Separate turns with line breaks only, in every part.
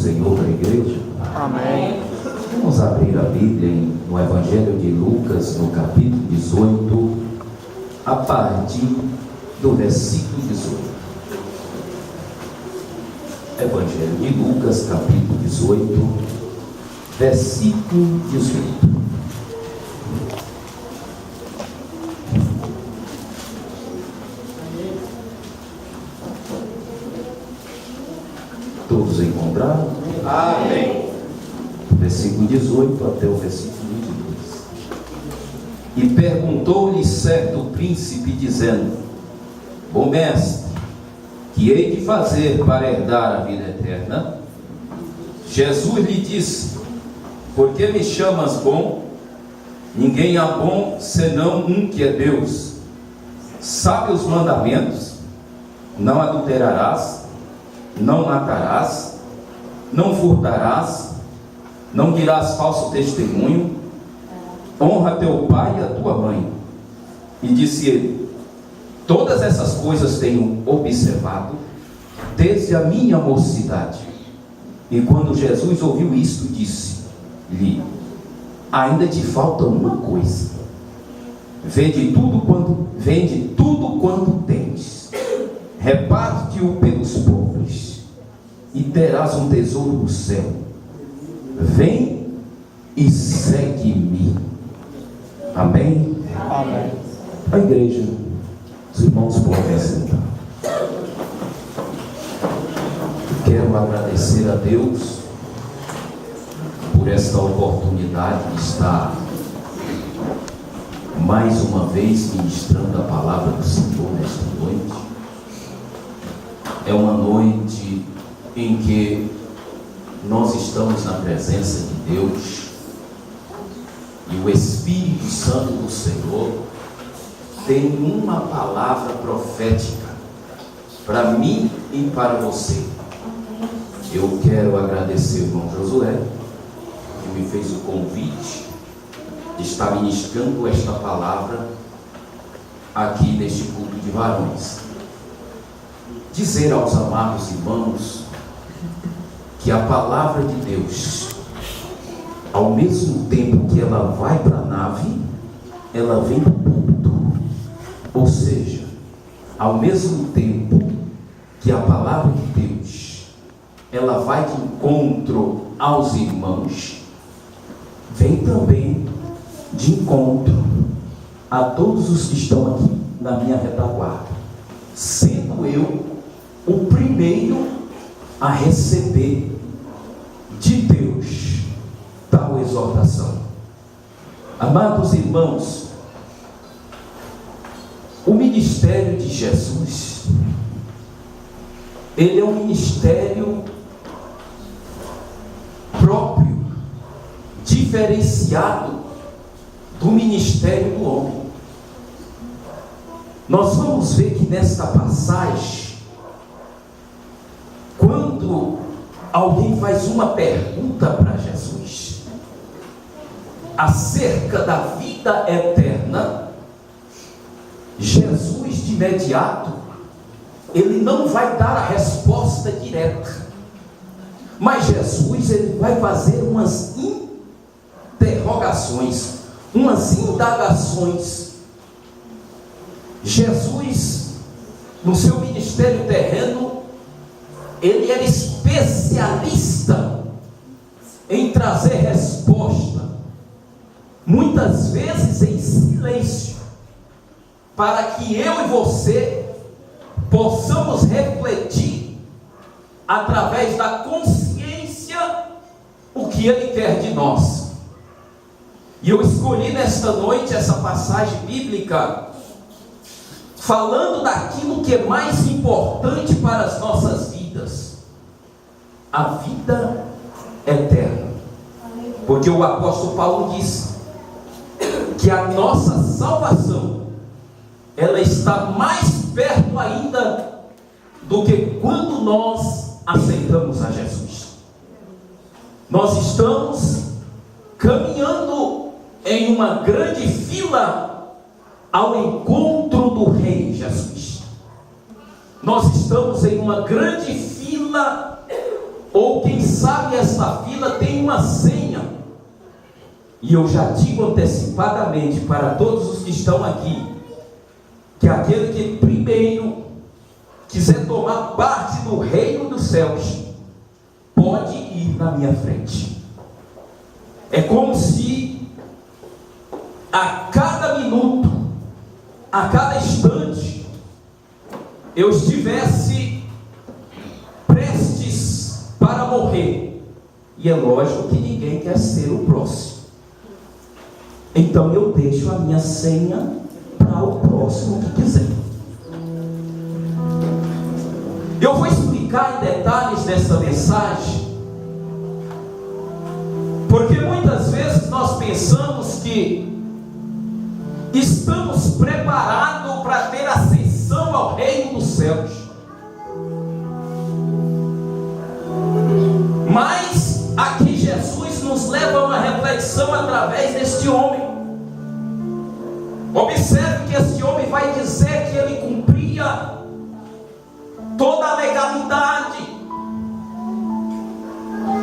Senhor da igreja?
Amém.
Vamos abrir a Bíblia no Evangelho de Lucas, no capítulo 18, a partir do versículo 18. Evangelho de Lucas, capítulo 18, versículo 18. Todos encontraram?
Amém.
Versículo 18 até o versículo 22. E perguntou-lhe certo príncipe, dizendo: Bom mestre, que hei de fazer para herdar a vida eterna? Jesus lhe disse: Por que me chamas bom? Ninguém há bom senão um, que é Deus. Sabe os mandamentos? Não adulterarás, não matarás, não furtarás, não dirás falso testemunho, honra teu pai e a tua mãe. E disse ele: Todas essas coisas tenho observado desde a minha mocidade. E quando Jesus ouviu isto, disse-lhe: Ainda te falta uma coisa. Vende tudo quanto tens, reparte-o pelos pobres, e terás um tesouro no céu. Vem e segue-me. Amém?
Amém.
A igreja, os irmãos podem sentar. Quero agradecer a Deus por esta oportunidade de estar mais uma vez ministrando a palavra do Senhor nesta noite. É uma noite em que nós estamos na presença de Deus e o Espírito Santo do Senhor tem uma palavra profética para mim e para você. Eu quero agradecer o irmão Josué, que me fez o convite de estar ministrando esta palavra aqui neste culto de varões. Dizer aos amados irmãos que a palavra de Deus, ao mesmo tempo que ela vai para a nave, ela vem para o púlpito. Ou seja, ao mesmo tempo que a palavra de Deus, ela vai de encontro aos irmãos, vem também de encontro a todos os que estão aqui na minha retaguarda, sendo eu o primeiro a receber de Deus tal exortação. Amados irmãos, o ministério de Jesus, ele é um ministério próprio, diferenciado do ministério do homem. Nós vamos ver que nesta passagem, quando alguém faz uma pergunta para Jesus acerca da vida eterna, Jesus de imediato, ele não vai dar a resposta direta, mas Jesus ele vai fazer umas interrogações, umas indagações. Jesus, no seu ministério terreno, ele era especialista em trazer resposta, muitas vezes em silêncio, para que eu e você possamos refletir através da consciência o que ele quer de nós. E eu escolhi nesta noite essa passagem bíblica falando daquilo que é mais importante para as nossas vidas, a vida eterna. Porque o apóstolo Paulo disse que a nossa salvação, ela está mais perto ainda do que quando nós aceitamos a Jesus. Nós estamos caminhando em uma grande fila ao encontro do Rei Jesus. Nós estamos em uma grande fila ou quem sabe esta fila tem uma senha. E eu já digo antecipadamente para todos os que estão aqui, que aquele que primeiro quiser tomar parte do reino dos céus, pode ir na minha frente. É como se a cada minuto, a cada instante, eu estivesse prestes para morrer. E é lógico que ninguém quer ser o próximo. Então eu deixo a minha senha para o próximo que quiser. Eu vou explicar em detalhes dessa mensagem, porque muitas vezes nós pensamos que estamos preparados para ter ascensão ao reino dos céus. Mas aqui Jesus nos leva a uma reflexão através deste homem. Observe que este homem vai dizer que ele cumpria toda a legalidade.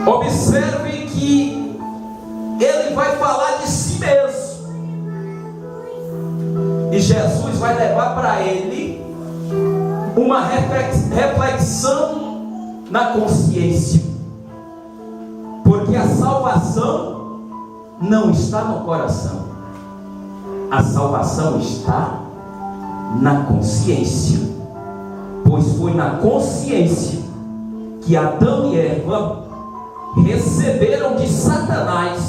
Observe que ele vai falar de si mesmo. E Jesus vai levar para ele uma reflexão na consciência. Porque a salvação não está no coração. A salvação está na consciência. Pois foi na consciência que Adão e Eva receberam de Satanás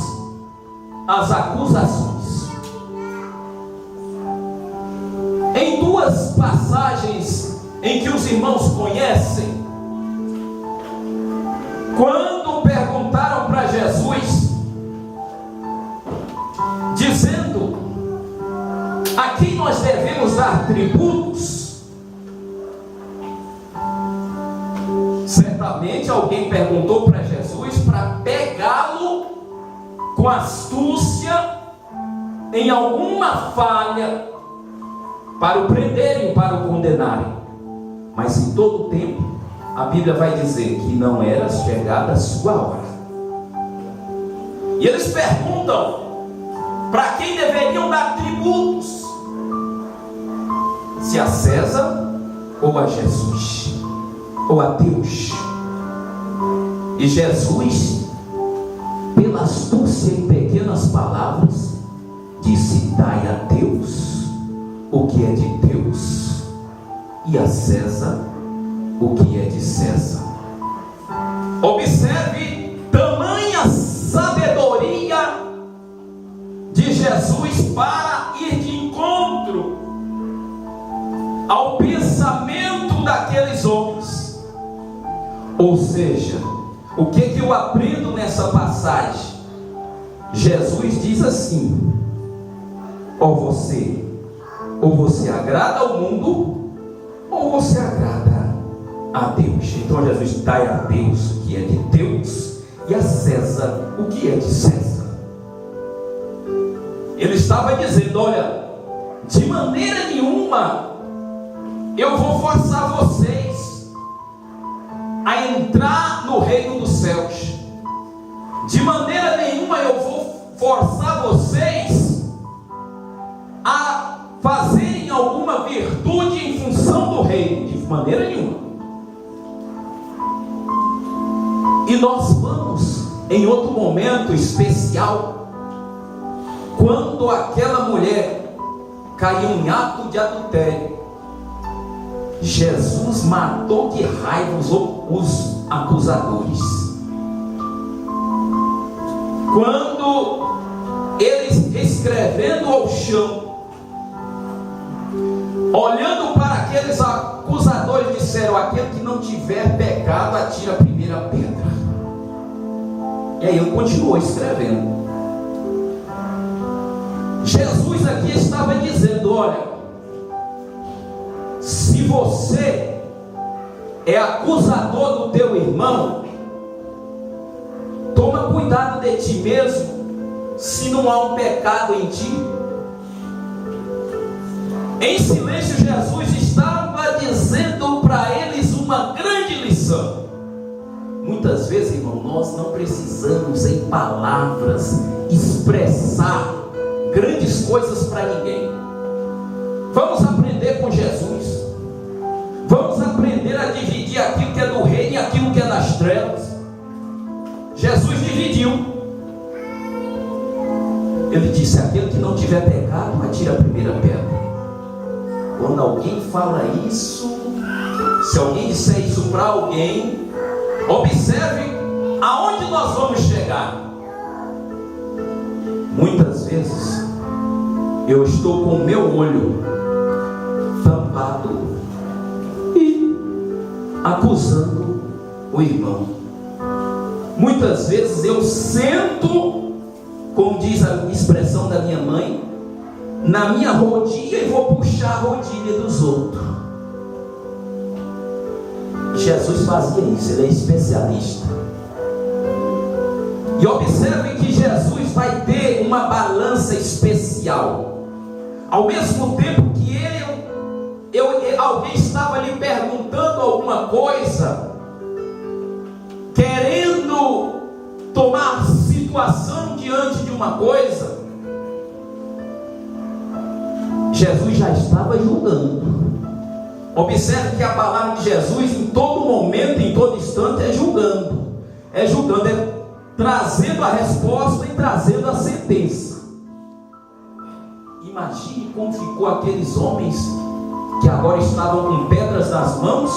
as acusações. Em duas passagens em que os irmãos conhecem, quando perguntaram para Jesus, dizendo: a quem nós devemos dar tributos? Certamente alguém perguntou para Jesus para pegá-lo com astúcia em alguma falha, para o prenderem, para o condenarem. Mas em todo tempo a Bíblia vai dizer que não era chegada a sua hora. E eles perguntam para quem deveriam dar tributos, se a César ou a Jesus, ou a Deus. E Jesus, pela astúcia em pequenas palavras, disse: dai a Deus o que é de Deus, e a César o que é de César. Observe tamanha sabedoria de Jesus para ir de encontro ao pensamento daqueles homens. Ou seja, o que eu aprendo nessa passagem? Jesus diz assim: ou você agrada ao mundo, ou você agrada a Deus. Então Jesus dá a Deus o que é de Deus, e a César o que é de César. Ele estava dizendo: olha, de maneira nenhuma eu vou forçar vocês a entrar no reino dos céus. De maneira nenhuma eu vou forçar vocês a fazerem alguma virtude em função do reino. De maneira nenhuma. E nós vamos em outro momento especial, quando aquela mulher caiu em ato de adultério, Jesus matou de raiva os acusadores. Quando eles, escrevendo ao chão, olhando para aqueles acusadores, disseram: aquele que não tiver pecado, atira a primeira pedra. E aí ele continuou escrevendo. Jesus aqui estava dizendo: olha, se você é acusador do teu irmão, toma cuidado de ti mesmo, se não há um pecado em ti. Em silêncio, Jesus estava dizendo para eles uma grande lição. Muitas muitas vezes, irmão, nós não precisamos em palavras expressar grandes coisas para ninguém. Vamos aprender com Jesus. Vamos aprender a dividir aquilo que é do reino e aquilo que é das trevas. Jesus dividiu. Ele disse: aquele que não tiver pecado, atire a primeira pedra. Quando alguém fala isso, se alguém disser isso para alguém, observe aonde nós vamos chegar. Muitas vezes eu estou com o meu olho tampado e acusando o irmão. Muitas vezes eu sento, como diz a expressão da minha mãe, na minha rodinha e vou puxar a rodinha dos outros. Jesus fazia isso, ele é especialista. E observe que Jesus vai ter uma balança especial. Ao mesmo tempo que alguém estava lhe perguntando alguma coisa, querendo tomar situação diante de uma coisa, Jesus já estava julgando. Observe que a palavra de Jesus em todo momento, em todo instante, é julgando, é trazendo a resposta e trazendo a sentença. Imagine como ficou aqueles homens que agora estavam com pedras nas mãos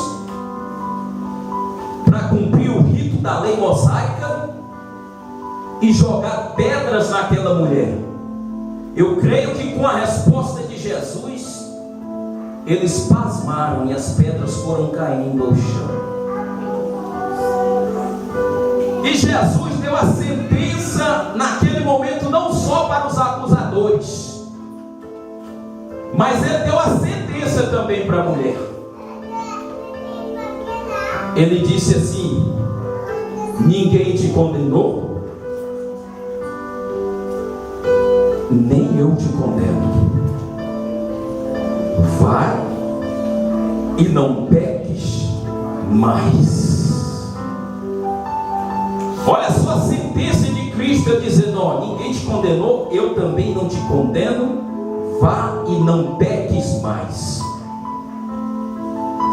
para cumprir o rito da lei mosaica e jogar pedras naquela mulher. Eu creio que com a resposta de Jesus, eles pasmaram e as pedras foram caindo ao chão. E Jesus deu a sentença naquele momento não só para os acusadores, mas ele deu a sentença também para a mulher. Ele disse assim: ninguém te condenou? Nem eu te condeno. Vai e não peques mais. Olha só a sentença de Cristo dizendo: ó, ninguém te condenou, eu também não te condeno. Vá e não peques mais.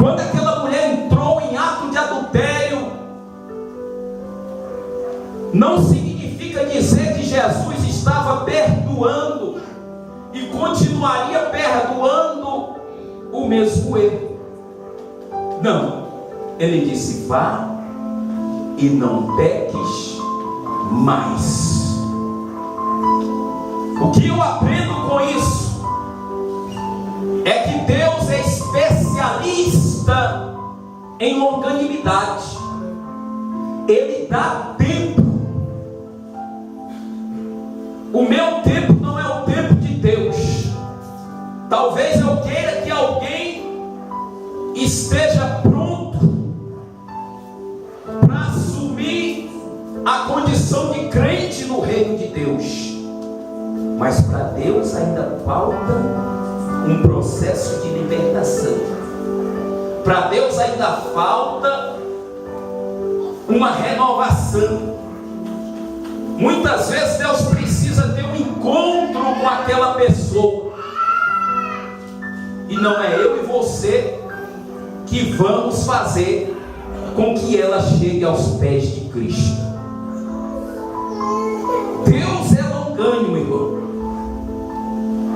Quando aquela mulher entrou em ato de adultério, não significa dizer que Jesus estava perdoando e continuaria perdoando o mesmo erro. Não, ele disse: vá e não peques mais. O que eu aprendo com isso é que Deus é especialista em longanimidade. Ele dá tempo. O meu tempo não é o tempo de Deus. Talvez eu queira que alguém esteja pronto para assumir a condição de crente no reino de Deus, mas para Deus ainda falta um processo de libertação. Para Deus ainda falta uma renovação. Muitas vezes Deus precisa ter um encontro com aquela pessoa, e não é eu e você que vamos fazer com que ela chegue aos pés de Cristo. Deus é longânimo, irmão,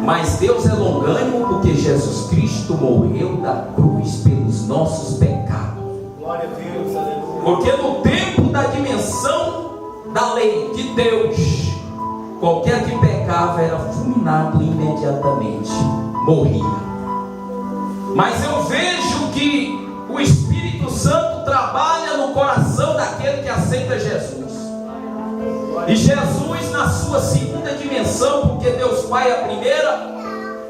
mas Deus é longânimo porque Jesus Cristo morreu da cruz pelos nossos pecados.
Glória a Deus, aleluia.
Porque no tempo da dimensão da lei de Deus, qualquer que pecava era fulminado imediatamente, morria. Mas eu vejo que o Espírito Santo trabalha no coração daquele que aceita Jesus. E Jesus, na sua segunda dimensão, porque Deus Pai é a primeira,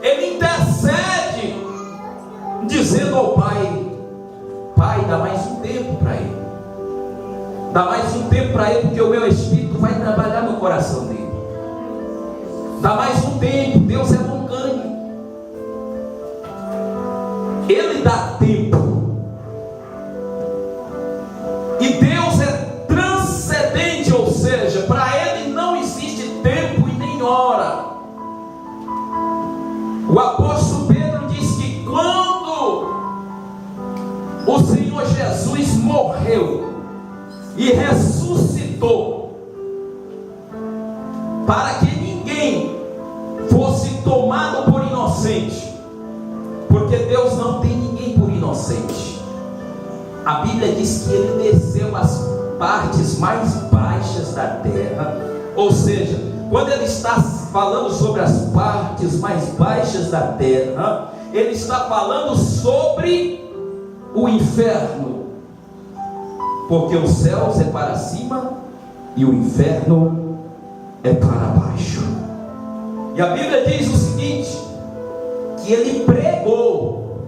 ele intercede, dizendo ao Pai: Pai, dá mais um tempo para ele. Dá mais um tempo para ele, porque o meu Espírito vai trabalhar no coração dele. Dá mais um tempo. Deus é longânimo. Ele dá tempo. E Deus é O apóstolo Pedro diz que quando o Senhor Jesus morreu e ressuscitou, para que ninguém fosse tomado por inocente, porque Deus não tem ninguém por inocente. A Bíblia diz que ele desceu às partes mais baixas da terra, ou seja, quando ele está falando sobre as partes mais baixas da terra, ele está falando sobre o inferno, porque os céus é para cima e o inferno é para baixo. E a Bíblia diz o seguinte, que ele pregou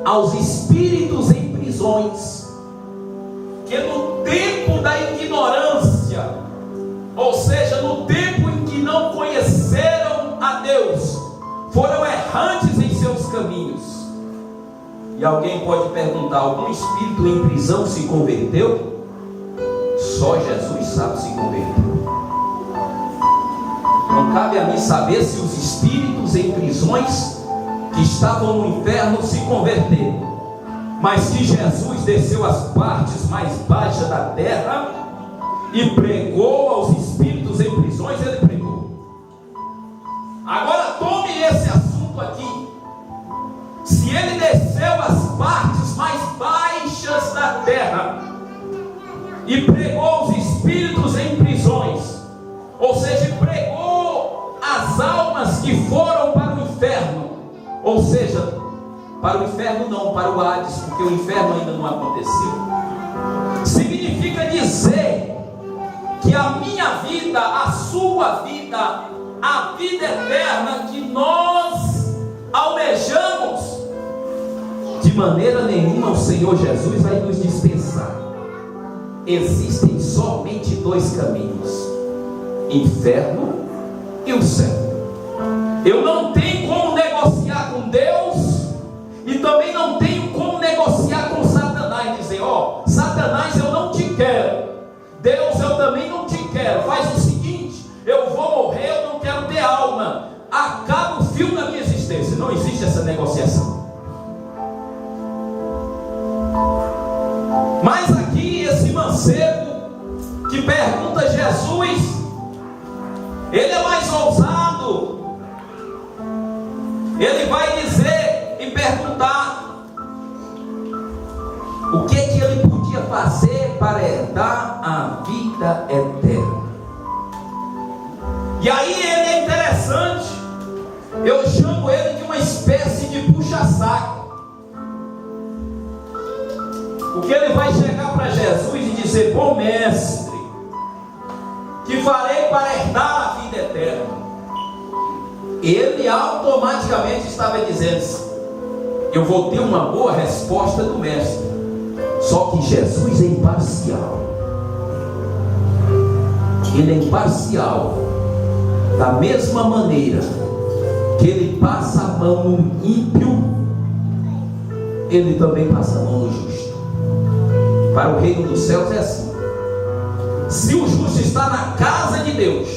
aos espíritos em prisões, que no tempo da ignorância, ou seja, no tempo em que não conheceram a Deus, foram errantes em seus caminhos. E alguém pode perguntar, algum espírito em prisão se converteu? Só Jesus sabe se converteu. Não cabe a mim saber se os espíritos em prisões que estavam no inferno se converteram, mas que Jesus desceu às partes mais baixas da terra e pregou aos espíritos em prisões, ele pregou. Agora tome esse assunto aqui. Se ele desceu às partes mais baixas da terra e pregou aos espíritos em prisões, ou seja, pregou as almas que foram para o inferno, ou seja, para o inferno não, para o Hades, porque o inferno ainda não aconteceu, significa dizer que a minha vida, a sua vida, a vida eterna que nós almejamos, de maneira nenhuma o Senhor Jesus vai nos dispensar. Existem somente dois caminhos: inferno e o céu. Eu não tenho como negociar com Deus e também não tenho como negociar com Satanás, dizer, ó, Satanás, eu não te quero, Deus, eu também não te quero. Faz o seguinte, eu vou morrer, eu não quero ter alma, acaba o fio da minha existência. Não existe essa negociação. Mas aqui esse mancebo que pergunta a Jesus, ele é mais ousado. Ele vai dizer e perguntar o que ele podia fazer para herdar a vida eterna. E aí ele é interessante. Eu chamo ele de uma espécie de puxa-saco. Porque ele vai chegar para Jesus e dizer, bom mestre, que farei para herdar a vida eterna? Ele automaticamente estava dizendo, eu vou ter uma boa resposta do mestre. Só que Jesus é imparcial. Ele é imparcial. Da mesma maneira que ele passa a mão no ímpio, ele também passa a mão no justo. Para o reino dos céus é assim: se o justo está na casa de Deus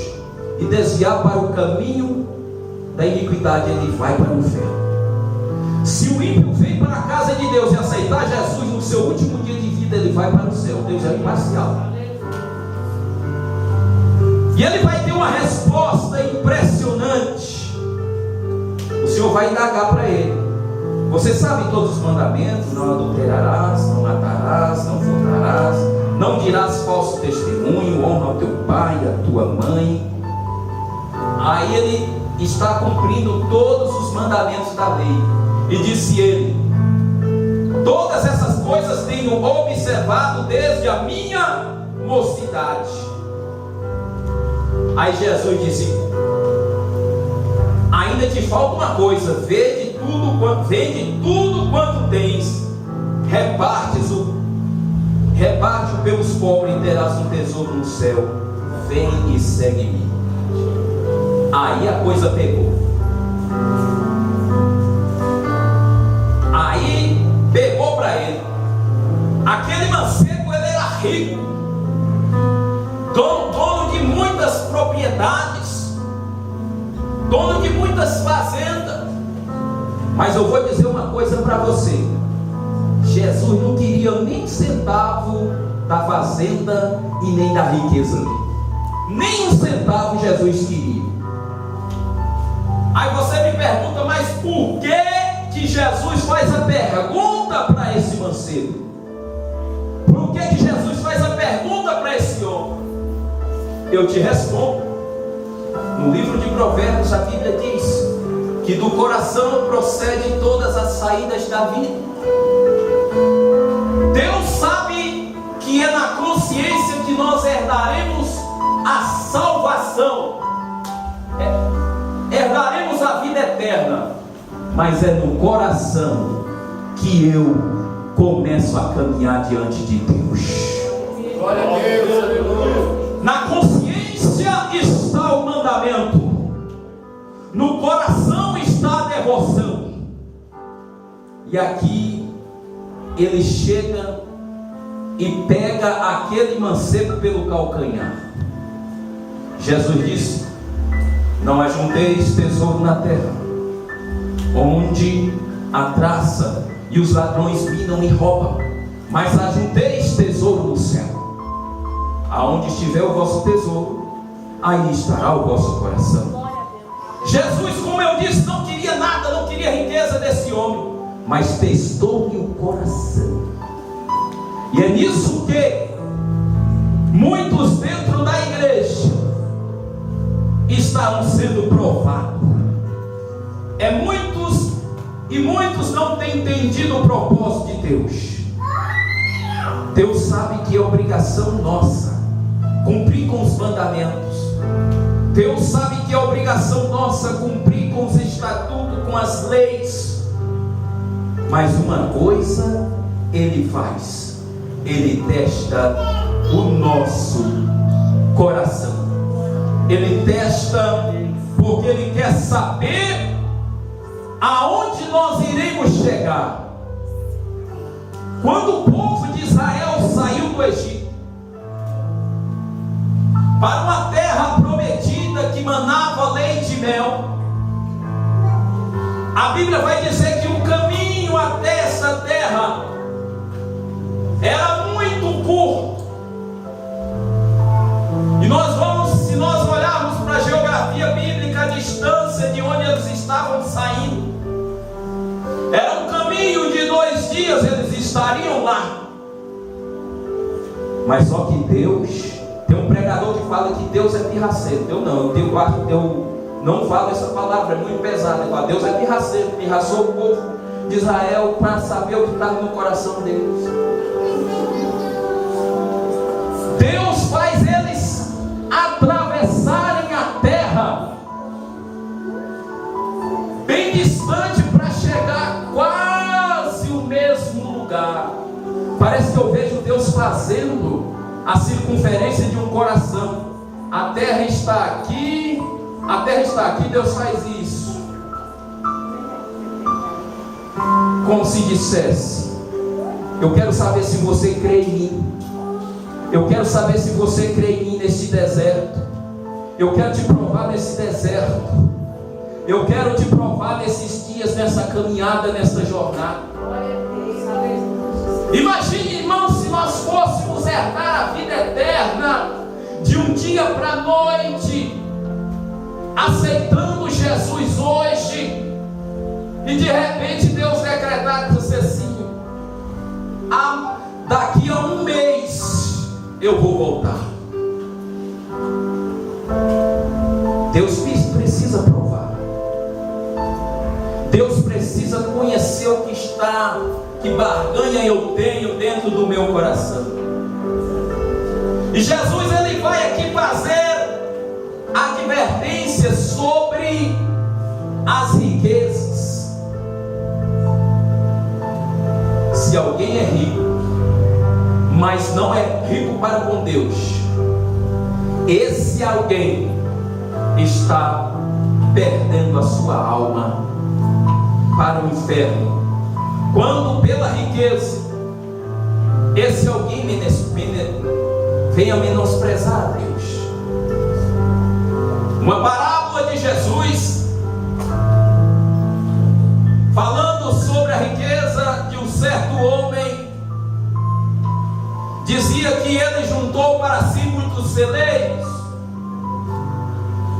e desviar para o caminho da iniquidade, ele vai para o inferno. Se o ímpio vem para a casa de Deus e aceitar Jesus no seu último dia de vida, ele vai para o céu. Deus é imparcial. E ele vai ter uma resposta impressionante. O Senhor vai indagar para ele: você sabe todos os mandamentos? Não adulterarás, não matarás, não furtarás, não dirás falso testemunho, honra o teu pai e a tua mãe. Aí ele está cumprindo todos os mandamentos da lei. E disse ele: todas essas coisas tenho observado desde a minha mocidade. Aí Jesus disse: ainda te falta uma coisa, vende tudo quanto tens, reparte-o pelos pobres, e terás um tesouro no céu. Vem e segue-me. Aí a coisa pegou. Aí pegou para ele. Aquele mancebo, ele era rico, dono de muitas propriedades, dono de muitas fazendas, Mas eu vou dizer uma coisa para você: Jesus não queria nem um centavo da fazenda e nem da riqueza dele. Nem um centavo Jesus queria. Aí você me pergunta, mas por que Jesus faz a pergunta para esse mancebo? Por que Jesus faz a pergunta para esse homem? Eu te respondo. No livro de Provérbios a Bíblia diz que do coração procedem todas as saídas da vida. Deus sabe que é na consciência que nós herdaremos a salvação, herdaremos a vida eterna, mas é no coração que eu começo a caminhar diante de Deus.
Glória a Deus, aleluia.
Na consciência está o mandamento, no coração está a devoção. E aqui ele chega e pega aquele mancebo pelo calcanhar. Jesus disse: não ajunteis tesouro na terra, onde a traça e os ladrões minam e roubam, mas ajunteis tesouro no céu. Aonde estiver o vosso tesouro, aí estará o vosso coração. Jesus, como eu disse, não queria nada, não queria a riqueza desse homem, mas testou-lhe o coração. E é nisso que muitos dentro da igreja estavam sendo provados. Muitos não têm entendido o propósito de Deus. Deus sabe que é obrigação nossa cumprir com os mandamentos. Deus sabe que é obrigação nossa cumprir com os estatutos, com as leis. Mas uma coisa Ele faz: Ele testa o nosso coração. Ele testa porque Ele quer saber aonde nós iremos chegar. Quando o povo de Israel saiu do Egito para uma terra prometida que manava leite e mel, a Bíblia vai dizer que o caminho até essa terra era muito curto. E se nós olharmos para a geografia bíblica, a distância de onde eles estavam saindo era um caminho de 2 dias, eles estariam lá. Mas só que Deus, tem um pregador que fala que Deus é pirraceiro. Eu não falo essa palavra, é muito pesada. Deus é pirraceiro, pirraçou o povo de Israel para saber o que estava no coração deles. Deus faz eles atravessarem a terra bem distante para chegar quase o mesmo lugar. Parece que eu vejo Deus fazendo a circunferência de um coração. A terra está aqui, Deus faz isso, como se dissesse: eu quero saber se você crê em mim. Eu quero saber se você crê em mim neste deserto. Eu quero te provar nesse deserto. Eu quero te provar nesses dias, nessa caminhada, nessa jornada. Imagine, irmão, se nós fôssemos herdar a vida eterna de um dia para a noite, aceitando Jesus hoje, e de repente Deus decretar assim: daqui a 1 mês eu vou voltar. Deus precisa provar. Deus precisa conhecer o que está, que barganha eu tenho dentro do meu coração. E Jesus, ele vai aqui fazer advertência sobre as riquezas. Se alguém é rico, mas não é rico para com Deus, esse alguém está perdendo a sua alma para o inferno. Quando pela riqueza esse alguém venha menosprezar a Deus. Uma parábola de Jesus fala celeiros,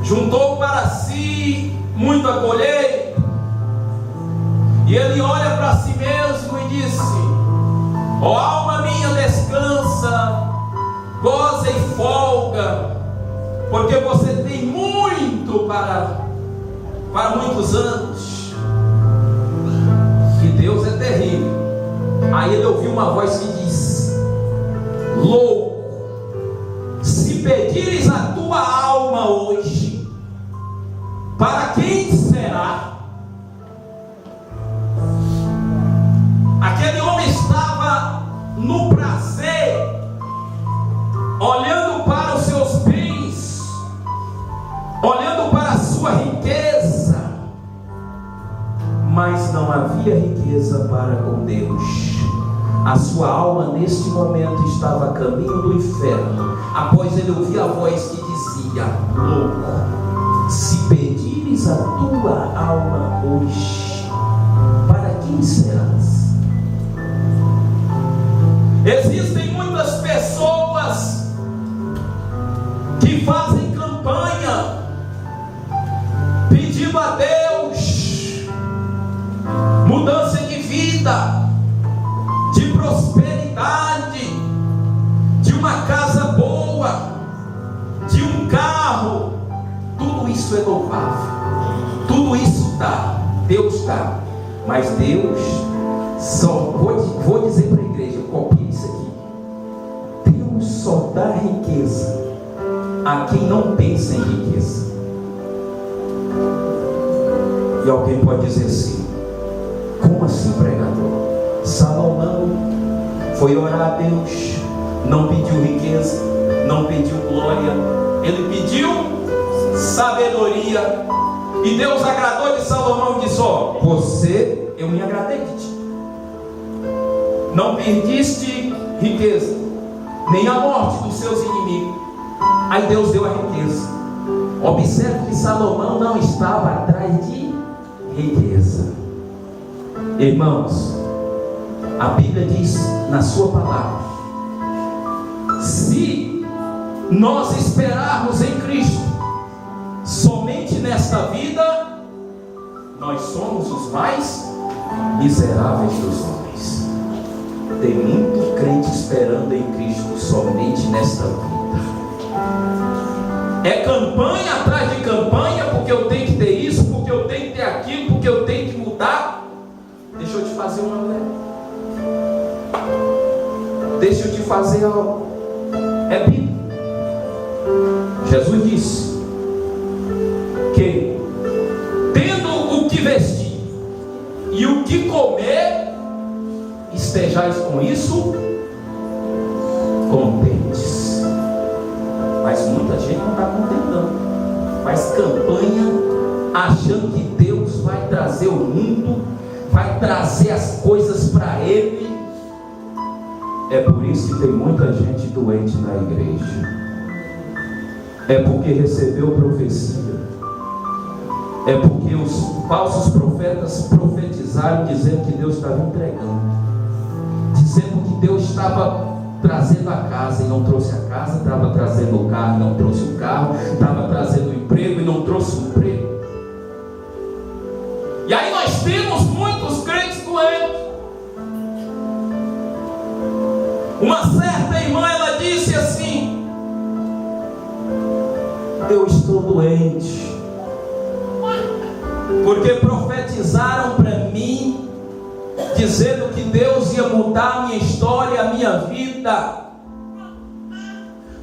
juntou para si muita colheita, e ele olha para si mesmo e disse: ó alma minha, descansa, goza e folga, porque você tem muito para muitos anos. E Deus é terrível. Aí ele ouviu uma voz que disse: louco, se pedires a tua alma hoje, para quem será? Aquele homem estava no prazer, olhando para os seus bens, olhando para a sua riqueza, mas não havia riqueza para com Deus. A sua alma neste momento estava a caminho do inferno, após ele ouvir a voz que dizia: louco, se pedires a tua alma hoje, para quem serás? Existem muitas pessoas que fazem campanha pedindo a Deus mudança de vida, de prosperidade, de uma casa boa, de um carro. Tudo isso é louvável, tudo isso dá, Deus dá, mas Deus só, vou dizer para a igreja, copie isso aqui: Deus só dá riqueza a quem não pensa em riqueza. E alguém pode dizer assim: como assim, pregador? Salomão foi orar a Deus, não pediu riqueza, não pediu glória, ele pediu sabedoria, e Deus agradou de Salomão e disse: ó, você, eu me agradei de ti, não perdiste riqueza, nem a morte dos seus inimigos. Aí Deus deu a riqueza. Observe que Salomão não estava atrás de riqueza. Irmãos, a Bíblia diz na sua palavra: se nós esperarmos em Cristo somente nesta vida, nós somos os mais miseráveis dos homens. Tem muito crente esperando em Cristo somente nesta vida. É campanha atrás de campanha, porque eu tenho que ter isso, porque eu tenho que ter aquilo, porque eu tenho que mudar. Deixa eu te fazer uma leve. Deixa eu te fazer algo. É Bíblia. Jesus disse que, tendo o que vestir e o que comer, estejais com isso contentes. Mas muita gente não está contentando, faz campanha achando que Deus vai trazer o mundo, vai trazer as coisas para ele. É por isso que tem muita gente doente na igreja. É porque recebeu profecia, é porque os falsos profetas profetizaram dizendo que Deus estava entregando, dizendo que Deus estava trazendo a casa e não trouxe a casa, estava trazendo o carro e não trouxe o carro, estava trazendo o emprego e não trouxe o emprego. E aí nós temos muitos crentes doentes. Uma certa irmã, ela disse assim: eu estou doente, porque profetizaram para mim, dizendo que Deus ia mudar a minha história, a minha vida,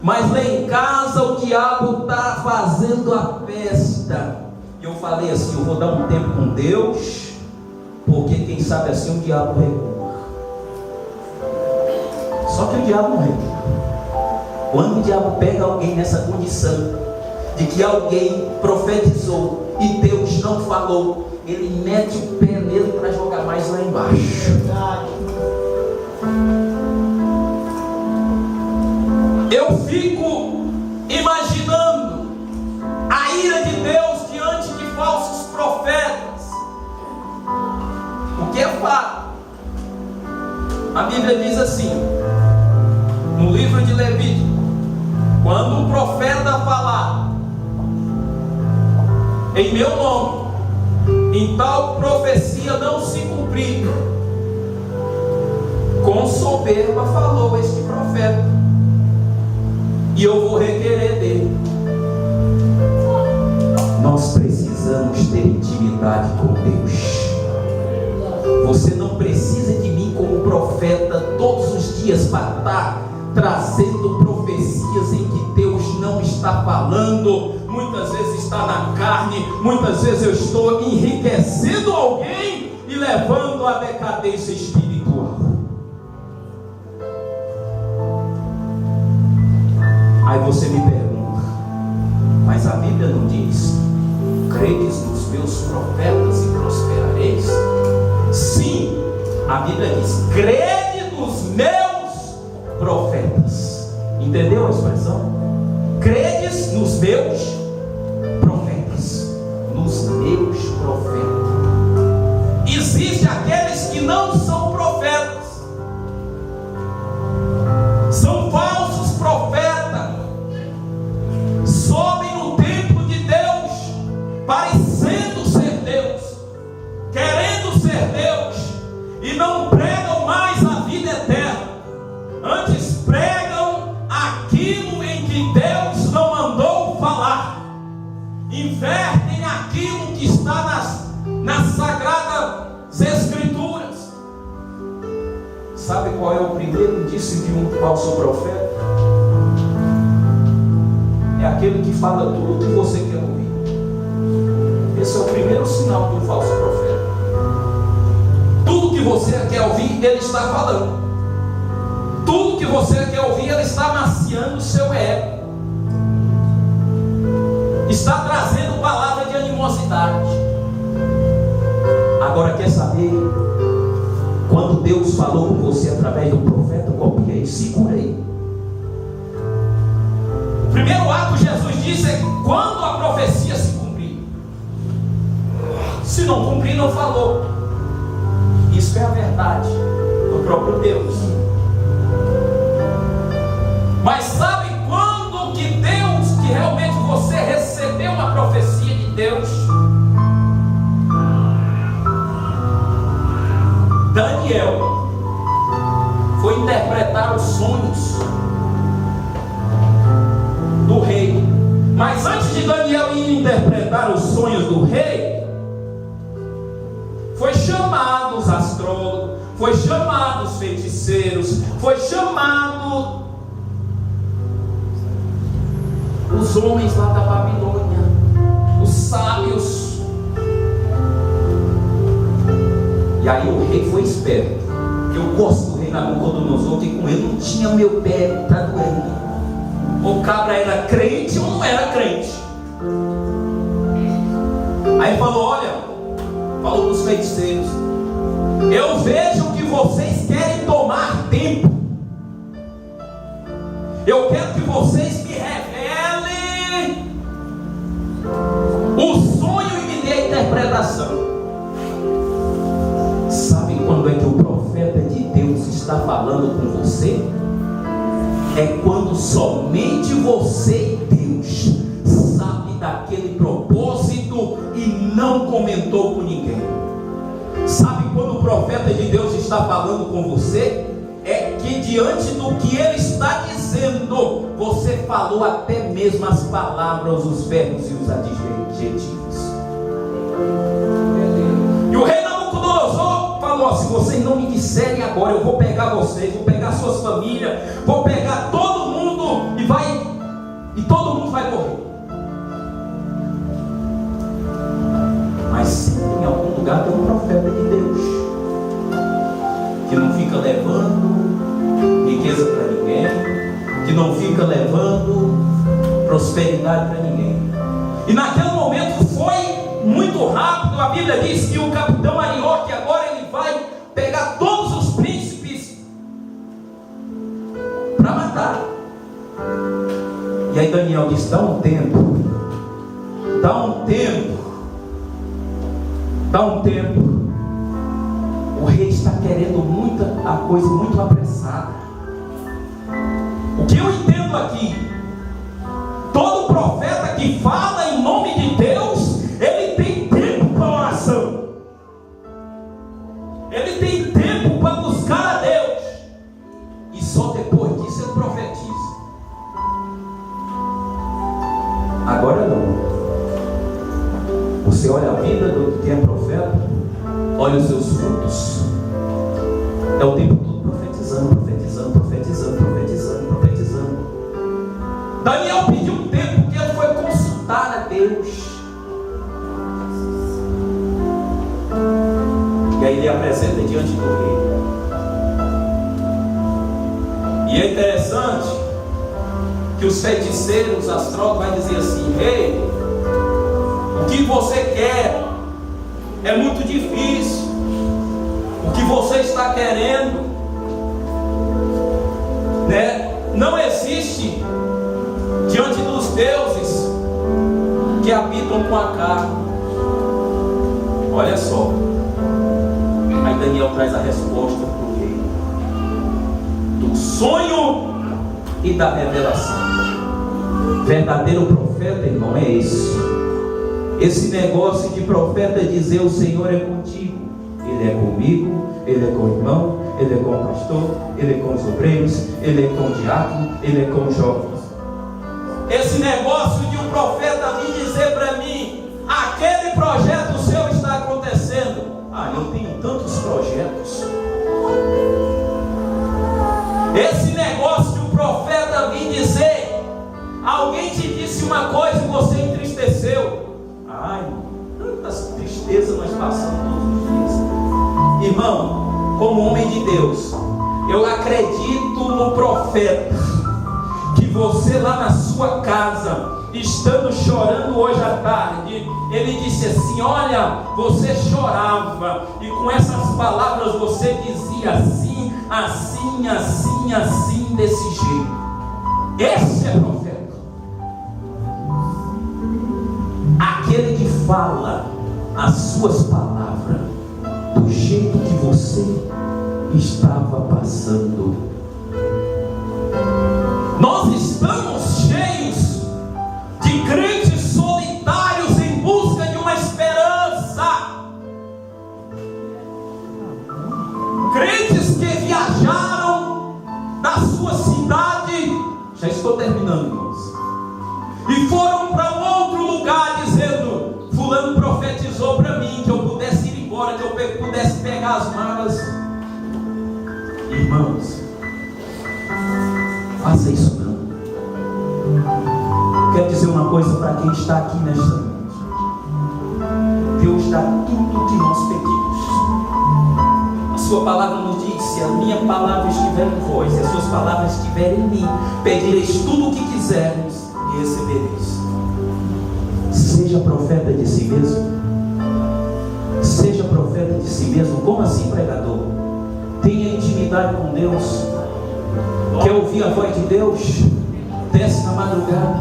mas lá em casa o diabo está fazendo a festa. E eu falei assim: eu vou dar um tempo com Deus, porque quem sabe assim o diabo recua. Só que o diabo não recua. Quando o diabo pega alguém nessa condição de que alguém profetizou e Deus não falou, ele mete o pé nele para jogar mais lá embaixo. Eu fico imaginando a ira de Deus diante de falsos profetas, o que é fato. A Bíblia diz assim, no livro de Levítico, quando o profeta falar em meu nome, em tal profecia não se cumprir, com soberba falou este profeta, e eu vou requerer dele. Nós precisamos ter intimidade com Deus. Você não precisa de mim como profeta todos os dias para estar trazendo profecias em que Deus não está falando. Muitas vezes está na carne, muitas vezes eu estou enriquecendo alguém e levando à decadência espiritual. Aí você me pergunta, mas a Bíblia não diz: credes nos meus profetas e prosperareis? Sim, a Bíblia diz: crede nos meus profetas. Entendeu a expressão? Credes nos meus profetas. Nos meus profetas. Existem aqueles que não são profetas, são falsos profetas, sobem no templo de Deus, parecendo ser Deus, querendo ser Deus, e não pregam mais a vida eterna, antes pregam aquilo em que Deus não mandou falar, invertem aquilo que está nas sagradas escrituras. Sabe qual é o primeiro indício de um falso profeta? É aquele que fala tudo que você quer ouvir. Esse é o primeiro sinal de um falso profeta. Tudo que você quer ouvir, ele está falando. Tudo que você quer ouvir, ele está amaciando o seu ego, está trazendo palavra de animosidade. Agora, quer saber? Quando Deus falou com você através do profeta, copiei, segurei. O primeiro ato que Jesus disse é quando a profecia se cumprir. Se não cumprir, não falou. Isso é a verdade do próprio Deus. Mas sabe quando que Deus, que realmente você recebeu uma profecia de Deus? Daniel foi interpretar os sonhos do rei. Mas antes de Daniel ir interpretar os sonhos do rei, foi chamado os astrólogos, foi chamado os feiticeiros, foi chamado os homens lá da Babilônia, os sábios. E aí o rei foi esperto. Eu gosto do rei Nabucodonosor, que com ele não tinha meu pé, está doendo. O cabra era crente ou não era crente? Aí falou: olha, falou para os feiticeiros: eu vejo que vocês querem tomar tempo. Eu quero que vocês me revelem o sonho e me dê a interpretação. Sabe quando é que o profeta de Deus está falando com você? É quando somente você e Deus sabe daquele propósito e não comentou com ninguém. Sabe quando o profeta de Deus está falando com você? É que diante do que ele está dizendo, você falou até mesmo as palavras, os verbos e os adjetivos. E o rei Nabucodonosor falou: se vocês não me disserem agora, eu vou pegar vocês, vou pegar suas famílias, vou pegar todo mundo e todo mundo vai morrer. Mas sempre em algum lugar tem um profeta de Deus que não fica levando riqueza para ninguém, que não fica levando prosperidade para ninguém. E naquele momento foi muito rápido. A Bíblia diz que o capitão Arioque agora ele vai pegar todos os príncipes para matar. E aí Daniel diz: dá um tempo, dá um tempo, dá um tempo. O rei está querendo a coisa muito apressada. O que eu entendo aqui que fala em nome de Deus, ele tem tempo para oração. Ele tem tempo para buscar a Deus. E só depois disso ele profetiza. Agora não. Você olha a vida do que é profeta, olha os seus frutos. É o tempo todo profetizando, profetizando, profetizando, profetizando, profetizando. Daniel pediu um tempo que ele foi consultar a Deus. E aí ele apresenta diante do rei. E é interessante que os feiticeiros, os astrólogos, vai dizer assim: rei, o que você quer é muito difícil. O que você está querendo, né, não existe diante dos deuses que habitam com a carne. Olha só. Aí Daniel traz a resposta para o rei do sonho e da revelação. Verdadeiro profeta, irmão, é esse negócio de profeta é dizer: o Senhor é contigo, Ele é comigo, Ele é com o irmão, Ele é com o pastor, Ele é com os obreiros, Ele é com o diácono, Ele é com os jovens. Esse negócio de um profeta vir dizer para mim: aquele projeto seu está acontecendo. Ah, eu tenho tantos projetos. Esse negócio de um profeta vir dizer: alguém te disse uma coisa e você entristeceu. Ai, tantas tristezas nós passamos todos os dias. Irmão, como homem de Deus, eu acredito no profeta, que você lá na sua casa, estando chorando hoje à tarde, ele disse assim: olha, você chorava, e com essas palavras você dizia assim, assim, assim, assim, desse jeito. Esse é profeta. Aquele que fala as suas palavras do jeito que você estava passando. Nós estamos cheios de crentes solitários em busca de uma esperança. Crentes que viajaram da sua cidade, já estou terminando, irmãos, e foram para um outro lugar dizendo: fulano profetizou para mim que eu pudesse ir embora, que eu pudesse pegar as malas. Irmãos, faça isso não. Quero dizer uma coisa para quem está aqui nesta noite: Deus dá tudo o que nós pedimos. A sua palavra nos diz: se a minha palavra estiver em vós e as suas palavras estiverem em mim, pedireis tudo o que quisermos e recebereis. Seja profeta de si mesmo. Seja profeta de si mesmo. Como assim, pregador? Tenha intimidade com Deus. Quer ouvir a voz de Deus? Desce na madrugada.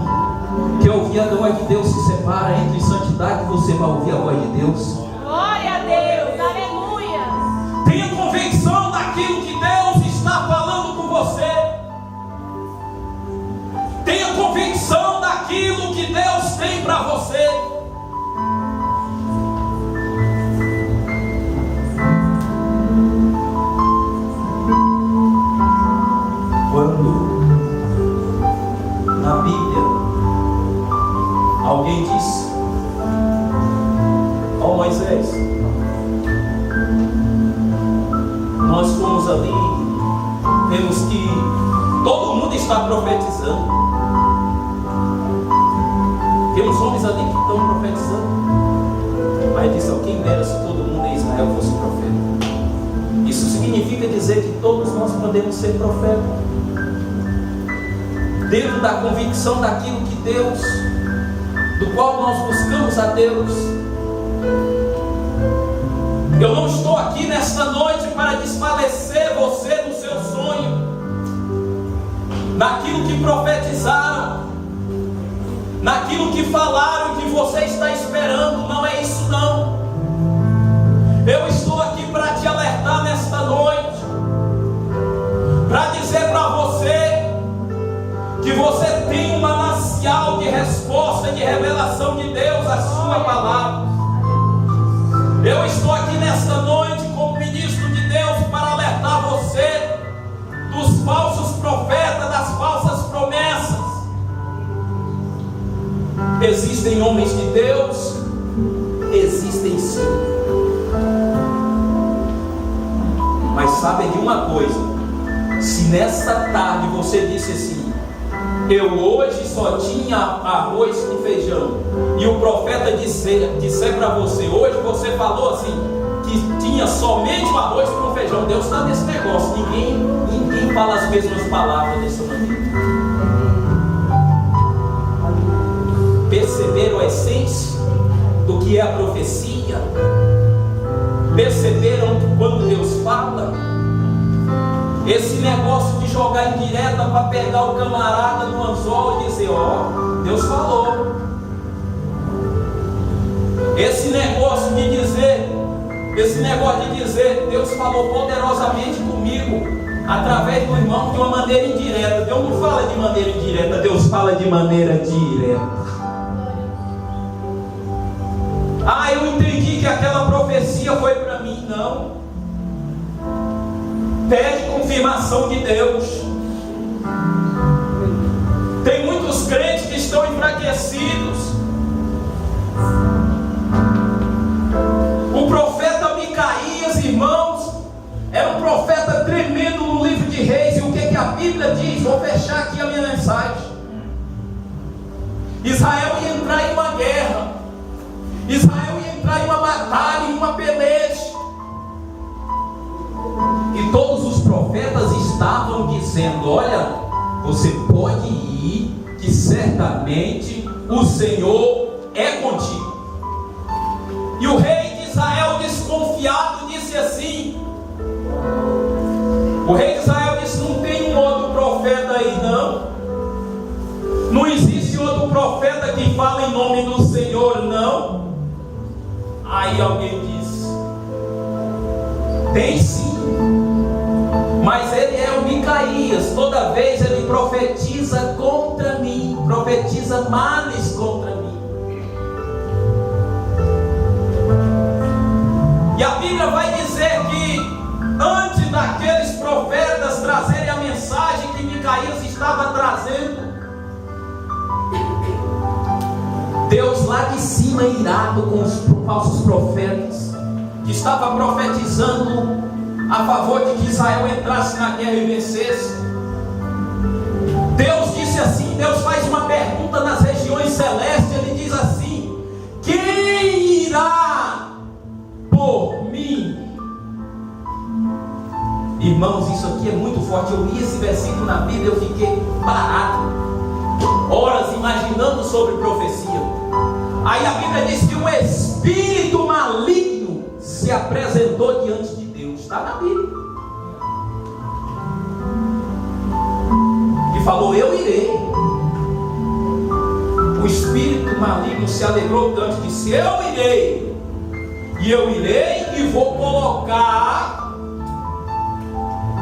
Quer ouvir a voz de Deus? Se separa, entre em santidade, você vai ouvir a voz de Deus.
Glória a Deus, aleluia.
Tenha convicção daquilo que Deus está falando com você. Tenha convicção daquilo que Deus tem para você. Quando na Bíblia alguém disse: ó Moisés, nós fomos ali, vemos que todo mundo está profetizando. Temos homens ali que estão profetizando. Aí disse: ó, quem dera se todo mundo em Israel fosse profeta. Isso significa dizer que todos nós podemos ser profetas, dentro da convicção daquilo que Deus, do qual nós buscamos a Deus. Eu não estou aqui nesta noite para desfalecer você do seu sonho, naquilo que profetizaram, naquilo que falaram que você está esperando. Não é isso não. Eu estou aqui para te alertar nesta noite, para dizer para você que você tem um manancial de resposta resposta de revelação de Deus à sua palavra. Eu estou aqui nesta noite como ministro de Deus para alertar você dos falsos profetas, das falsas promessas. Existem homens de Deus? Existem sim. Mas sabe de uma coisa: se nessa tarde você disse assim, eu hoje só tinha arroz com feijão, e o profeta disser para você, hoje você falou assim, que tinha somente o arroz com feijão, Deus está nesse negócio, ninguém fala as mesmas palavras dessa maneira. Perceberam a essência do que é a profecia? Perceberam que quando Deus fala, esse negócio de jogar indireta para pegar o camarada no anzol e dizer, ó, Deus falou. Esse negócio de dizer, Deus falou poderosamente comigo, através do irmão, de uma maneira indireta. Deus não fala de maneira indireta, Deus fala de maneira direta. Ah, eu entendi que aquela profecia foi para mim. Não. Pede confirmação de Deus. Tem muitos crentes que estão enfraquecidos. O profeta Micaías, irmãos, era um profeta tremendo no livro de Reis. E o que a Bíblia diz? Vou fechar aqui a minha mensagem. Israel ia entrar em uma guerra. Israel ia entrar em uma batalha, em uma peleja. E todos os profetas estavam dizendo, olha, você pode ir, que certamente o Senhor é contigo. E o rei de Israel, desconfiado, disse assim, o rei de Israel disse, não tem um outro profeta aí não? Não existe outro profeta que fala em nome do Senhor não? Aí alguém disse, tem sim, mas ele é o Micaías, toda vez ele profetiza contra mim, profetiza males contra mim. E a Bíblia vai dizer que antes daqueles profetas trazerem a mensagem que Micaías estava trazendo, Deus lá de cima, irado com os falsos profetas, que estava profetizando a favor de que Israel entrasse na guerra e vencesse. Deus disse assim, Deus faz uma pergunta nas regiões celestes, ele diz assim, quem irá por mim? Irmãos, isso aqui é muito forte. Eu li esse versículo na Bíblia, eu fiquei parado, horas imaginando sobre profecia. Aí a Bíblia diz que um espírito maligno se apresentou diante de Deus. Está na Bíblia. E falou, eu irei. O espírito maligno se alegrou tanto, disse, eu irei. E eu irei e vou colocar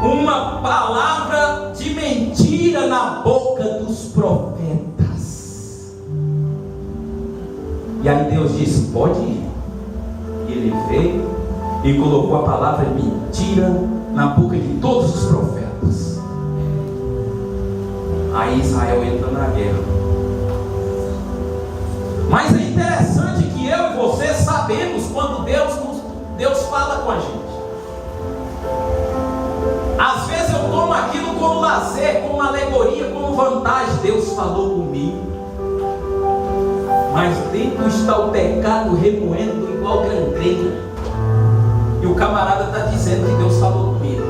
uma palavra de mentira na boca dos profetas. E aí Deus disse, pode ir. E ele veio e colocou a palavra mentira na boca de todos os profetas. Aí Israel entra na guerra. Mas é interessante que eu e você sabemos quando Deus fala com a gente. Às vezes eu tomo aquilo como lazer, como alegoria, como vantagem. Deus falou comigo. Mas dentro está o pecado remoendo igual gangrena. E o camarada está dizendo que Deus falou comigo.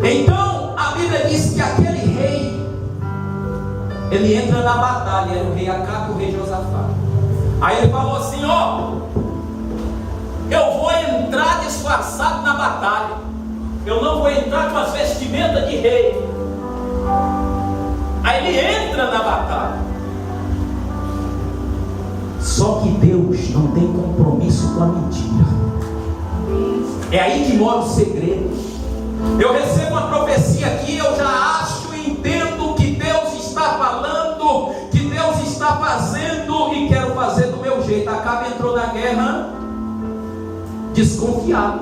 Então a Bíblia diz que aquele rei, ele entra na batalha. Era o rei Acabe e o rei Josafá. Aí ele falou assim, ó, eu vou entrar disfarçado na batalha. Eu não vou entrar com as vestimentas de rei. Aí ele entra na batalha. Só que Deus não tem compromisso com a mentira. É aí que mora o segredo. Eu recebo uma profecia aqui, eu já acho e entendo que Deus está falando, que Deus está fazendo guerra desconfiado.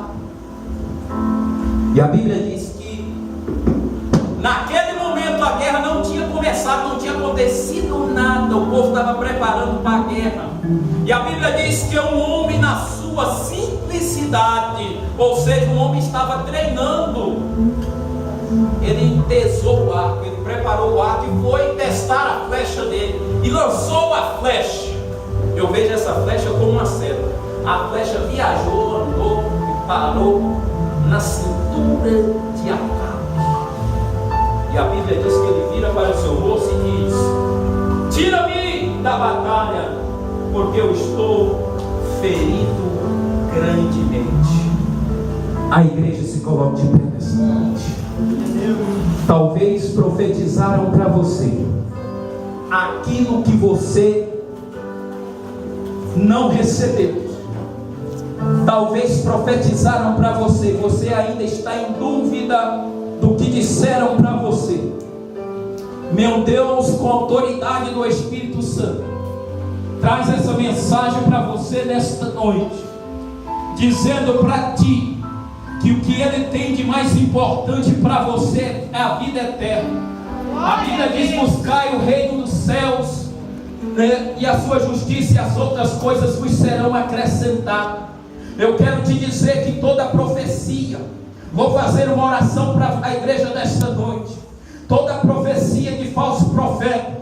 E a Bíblia diz que naquele momento a guerra não tinha começado, não tinha acontecido nada, o povo estava preparando para a guerra. E a Bíblia diz que um homem, na sua simplicidade, ou seja, um homem estava treinando, ele entesou o arco, ele preparou o arco e foi testar a flecha dele, e lançou a flecha. Eu vejo essa flecha como uma seta. A flecha viajou, andou e parou na cintura de Acabe. E a Bíblia diz que ele vira para o seu moço e diz: tira-me da batalha, porque eu estou ferido grandemente. A igreja se coloca de pé nessa noite. Talvez profetizaram para você aquilo que você não recebeu. Talvez profetizaram para você, você ainda está em dúvida do que disseram para você. Meu Deus, com a autoridade do Espírito Santo, traz essa mensagem para você nesta noite, dizendo para ti que o que Ele tem de mais importante para você é a vida eterna. A Bíblia diz: buscai o reino dos céus, e a sua justiça, e as outras coisas vos serão acrescentadas. Eu quero te dizer que toda profecia, vou fazer uma oração para a igreja desta noite, toda profecia de falso profeta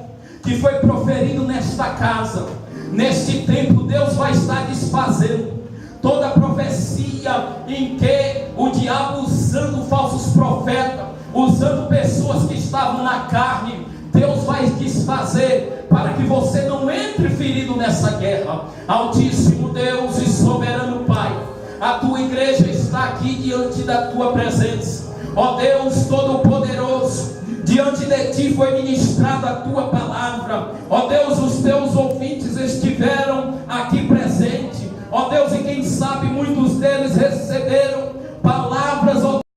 que foi proferido nesta casa, neste tempo, Deus vai estar desfazendo. Toda profecia em que o diabo, usando falsos profetas, usando pessoas que estavam na carne, Deus vai desfazer, para que você não entre ferido nessa guerra. Altíssimo Deus e soberano Pai, a tua igreja está aqui diante da tua presença. Ó Deus Todo-Poderoso, diante de ti foi ministrada a tua palavra. Ó Deus, os teus ouvintes estiveram aqui presentes. Ó Deus, e quem sabe muitos deles receberam